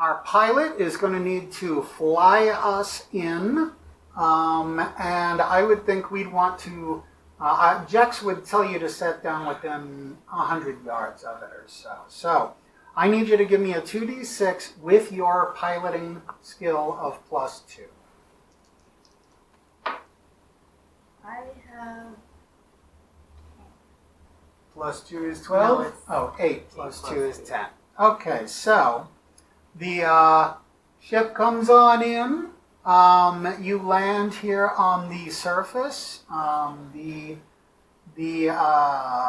Our pilot is going to need to fly us in, and I would think we'd want to, Jex would tell you to set down within 100 yards of it or so. So I need you to give me a 2d6 with your piloting skill of +2. I have... +2 is 12? No, it's 8 plus 2 is 10. Okay, so the ship comes on in. You land here on the surface. The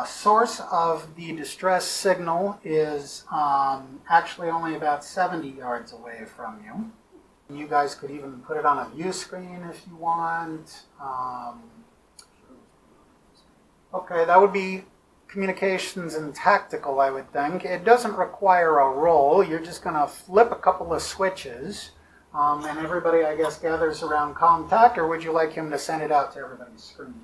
source of the distress signal is actually only about 70 yards away from you. You guys could even put it on a view screen if you want. Okay, that would be communications and tactical, I would think. It doesn't require a roll. You're just going to flip a couple of switches, and everybody, I guess, gathers around contact, or would you like him to send it out to everybody's screen?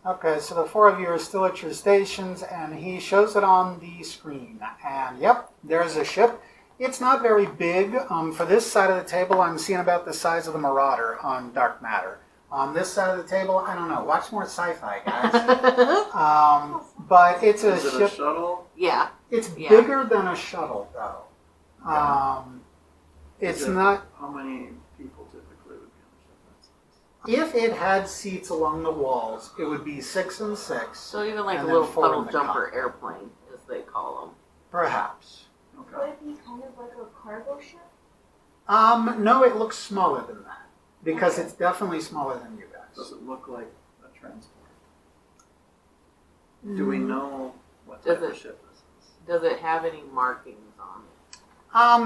Okay, so the 4 of you are still at your stations, and he shows it on the screen. And yep, there's a ship. It's not very big. For this side of the table, I'm seeing about the size of the Marauder on Dark Matter. On this side of the table, I don't know. Watch more sci-fi, guys. But it's a ship. ship. Is it a shuttle? Yeah. It's bigger than a shuttle, though. It's not. How many people typically would be on a ship that size? If it had seats along the walls, it would be 6 and 6. So even like and a then little 4 in puddle the jumper cockpit. airplane, as they call them. Perhaps. Would Okay. it be kind of like a cargo ship? No, it looks smaller than that. Because it's definitely smaller than you guys. Does it look like a transport? Do we know what Does type of it- ship this is? Does it have any markings on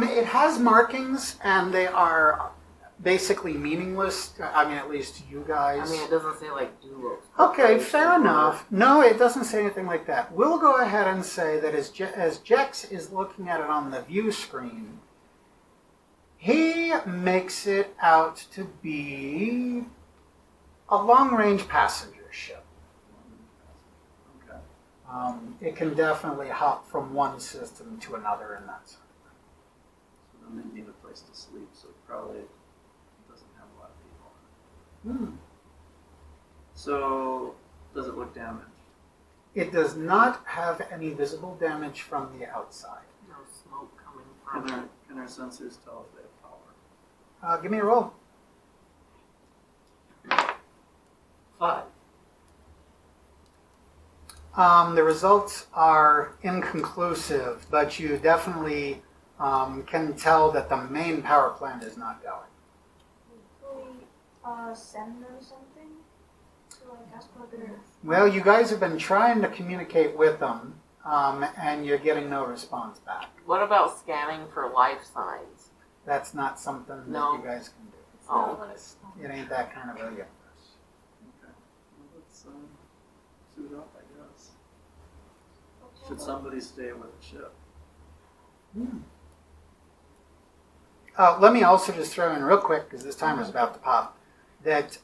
it? It has markings, and they are basically meaningless. I mean, at least to you guys. I mean, it doesn't say like Doulos. Okay, fair enough. No, it doesn't say anything like that. We'll go ahead and say that as Jex is looking at it on the view screen, he makes it out to be a long-range passenger ship. Okay. It can definitely hop from one system to another in that sort of So then they need a place to sleep, so it probably doesn't have a lot of people on it. thing. So, does it look damaged? It does not have any visible damage from the outside. No smoke coming Can from our, it. can our sensors tell if they have power? Give me a roll. 5. The results are inconclusive, but you definitely can tell that the main power plant is not going. Could we send them something to like ask what they're... Well, you guys have been trying to communicate with them, and you're getting no response back. What about scanning for life signs? That's not something that No. you guys can do. Oh, okay. It ain't that kind of a universe. Okay. Well, let's suit up, I guess. Should somebody stay with the ship? Let me also just throw in real quick, because this timer's about to pop, that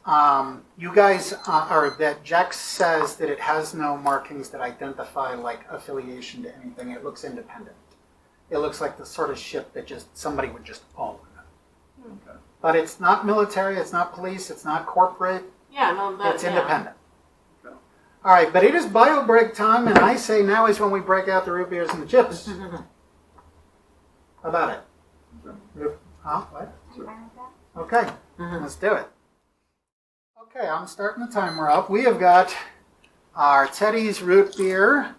you guys, or that Jex says that it has no markings that identify like affiliation to anything. It looks independent. It looks like the sort of ship that just somebody would just own. Okay. But it's not military, it's not police, it's not corporate, Yeah, no, that's it's independent. Okay. All right, but it is bio break time, and I say now is when we break out the root beers and the chips. How about it? Okay. Huh? What? I'm fine with that. Okay, let's do it. Okay, I'm starting the timer up. We have got our Teddy's root beer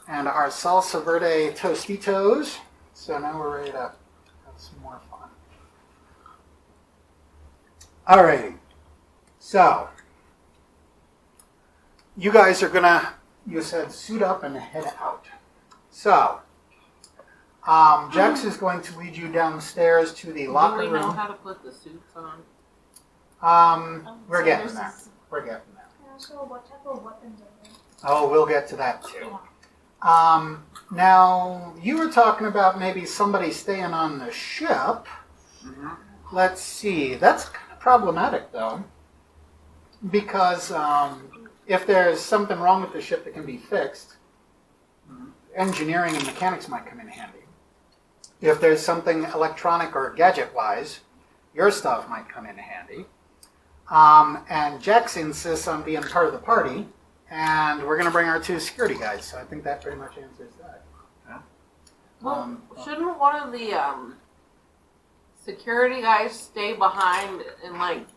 and our salsa verde tostitos. So now we're ready to have some more fun. Alrighty, so you guys are gonna, you said suit up and head out. So, Jex is going to lead you downstairs to the locker Do we know room. how to put the suits on? We're So getting there's there. this- We're getting there. And also, what type of weapons are there? Oh, we'll get to that too. Yeah. Now, you were talking about maybe somebody staying on the ship. Mm-hmm. Let's see. That's kind of problematic, though, because if there's something wrong with the ship that can be fixed, engineering and mechanics might come in handy. If there's something electronic or gadget-wise, your stuff might come in handy. And Jex insists on being part of the party, and we're going to bring our 2 security guys, so I think that pretty much answers that. Well, shouldn't one of the security guys stay behind and like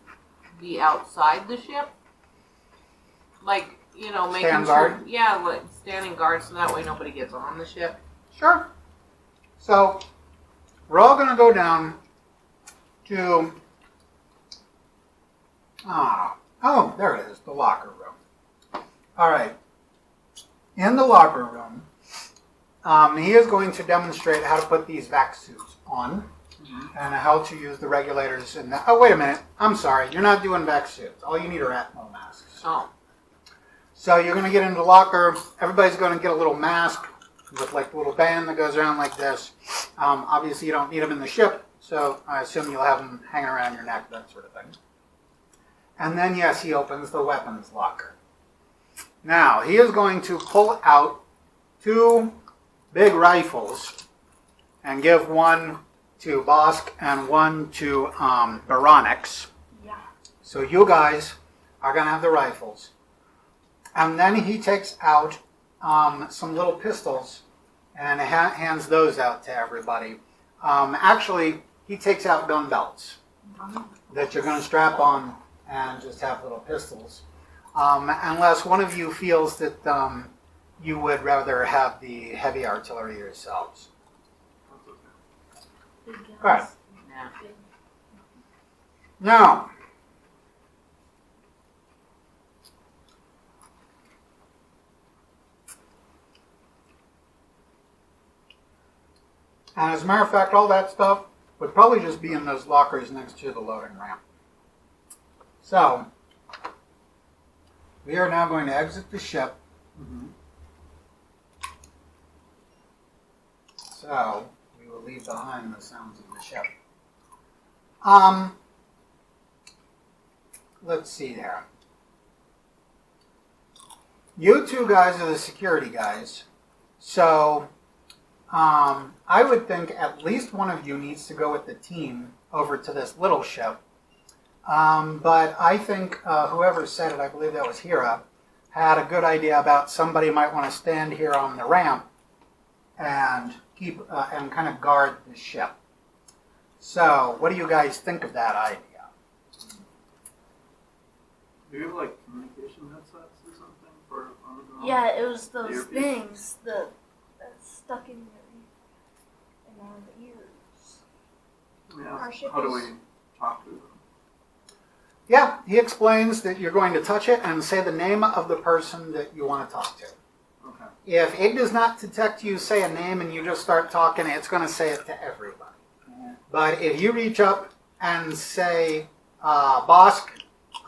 be outside the ship? Like, you know, making Stand sure, guard? yeah, like standing guard, so that way nobody gets on the ship. Sure. So, we're all going to go down to, oh, there it is, the locker room. All right. In the locker room, he is going to demonstrate how to put these vac suits on and how to use the regulators. Oh, wait a minute. I'm sorry. You're not doing vac suits. All you need are Atmo masks. Oh. So you're going to get into the locker. Everybody's going to get a little mask with like a little band that goes around like this. Obviously, you don't need them in the ship, so I assume you'll have them hanging around your neck, that sort of thing. And then, yes, he opens the weapons locker. Now, he is going to pull out 2 big rifles and give one to Bosk and one to Baronix. Yeah. So you guys are going to have the rifles. And then he takes out some little pistols and hands those out to everybody. Actually, he takes out gun belts that you're going to strap on and just have little pistols. Unless one of you feels that you would rather have the heavy artillery yourselves. Big guns. All right. Yeah. Big. Now, and as a matter of fact, all that stuff would probably just be in those lockers next to the loading ramp. So, we are now going to exit the ship. So, we will leave behind the sounds of the ship. Let's see there. You 2 guys are the security guys. So, I would think at least one of you needs to go with the team over to this little ship. But I think whoever said it, I believe that was Hira, had a good idea about somebody might want to stand here on the ramp and keep and kind of guard the ship. So, what do you guys think of that idea? Do you have like communication headsets or something for? Yeah, it was those Earpiece. things that stuck in our ears. Yeah. Our ship How do is- we talk to them? Yeah, he explains that you're going to touch it and say the name of the person that you want to talk to. Okay. If it does not detect you say a name and you just start talking, it's going to say it to everybody. But if you reach up and say, Bosk,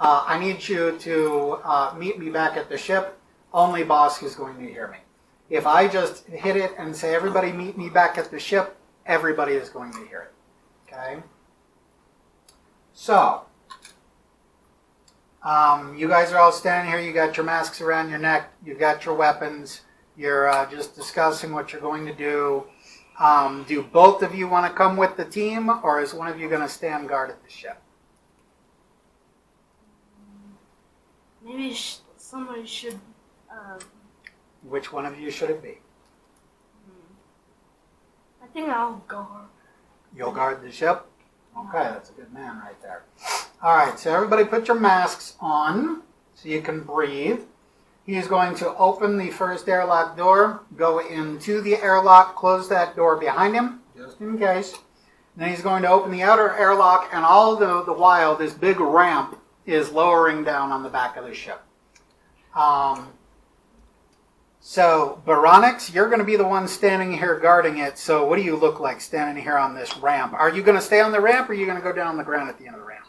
I need you to meet me back at the ship, only Bosk is going to hear me. If I just hit it and say, everybody meet me back at the ship, everybody is going to hear it. Okay? So, you guys are all standing here, you got your masks around your neck, you've got your weapons, you're just discussing what you're going to do. Do both of you want to come with the team, or is one of you going to stand guard at the ship? Maybe somebody should. Which one of you should it be? I think I'll guard. You'll guard the ship? Okay, that's a good man right there. All right, so everybody put your masks on so you can breathe. He's going to open the first airlock door, go into the airlock, close that door behind him, just in case. And then he's going to open the outer airlock, and all the while, this big ramp is lowering down on the back of the ship. So, Baronix, you're going to be the one standing here guarding it. So, what do you look like standing here on this ramp? Are you going to stay on the ramp, or are you going to go down on the ground at the end of the ramp?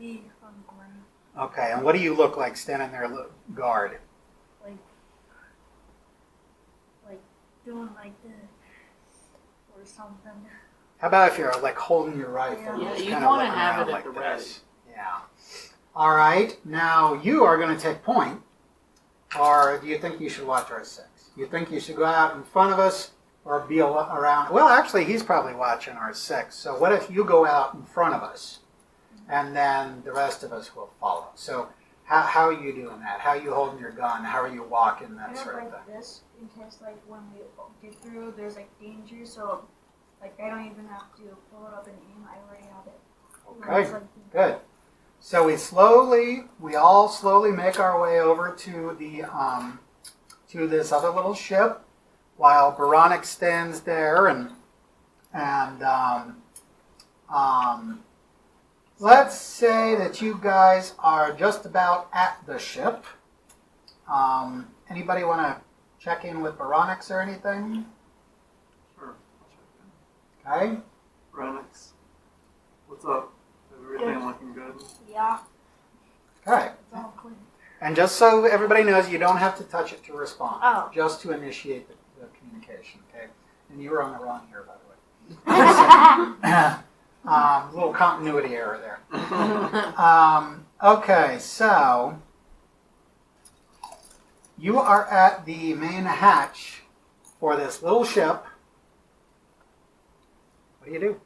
Be on the ground. Okay, and what do you look like standing there guard? Like doing like this or something. How about if you're like holding your rifle? Yeah, just you kind of wanna looking have around it at like the ready. this? Yeah. All right, now you are going to take point. Or do you think you should watch R6? You think you should go out in front of us or be around? Well, actually, he's probably watching our 6. So what if you go out in front of us, and then the rest of us will follow? So how are you doing that? How are you holding your gun? How are you walking? That Kind sort of of like thing. this, in case like when we get through, there's like danger. So like I don't even have to pull it up and aim. I already have it. Okay, It's, like, good. So we all slowly make our way over to the to this other little ship, while Baronic stands there and let's say that you guys are just about at the ship. Anybody want to check in with Baronix or anything? Sure. I'll check in. Okay. Renix, what's up? Everything Good. looking good? Yeah, Okay. it's all clean. And just so everybody knows, you don't have to touch it to respond. Oh. Just to initiate the communication. Okay. And you were on the wrong here, by the way. Little continuity error there. Okay, so you are at the main hatch for this little ship. What do you do?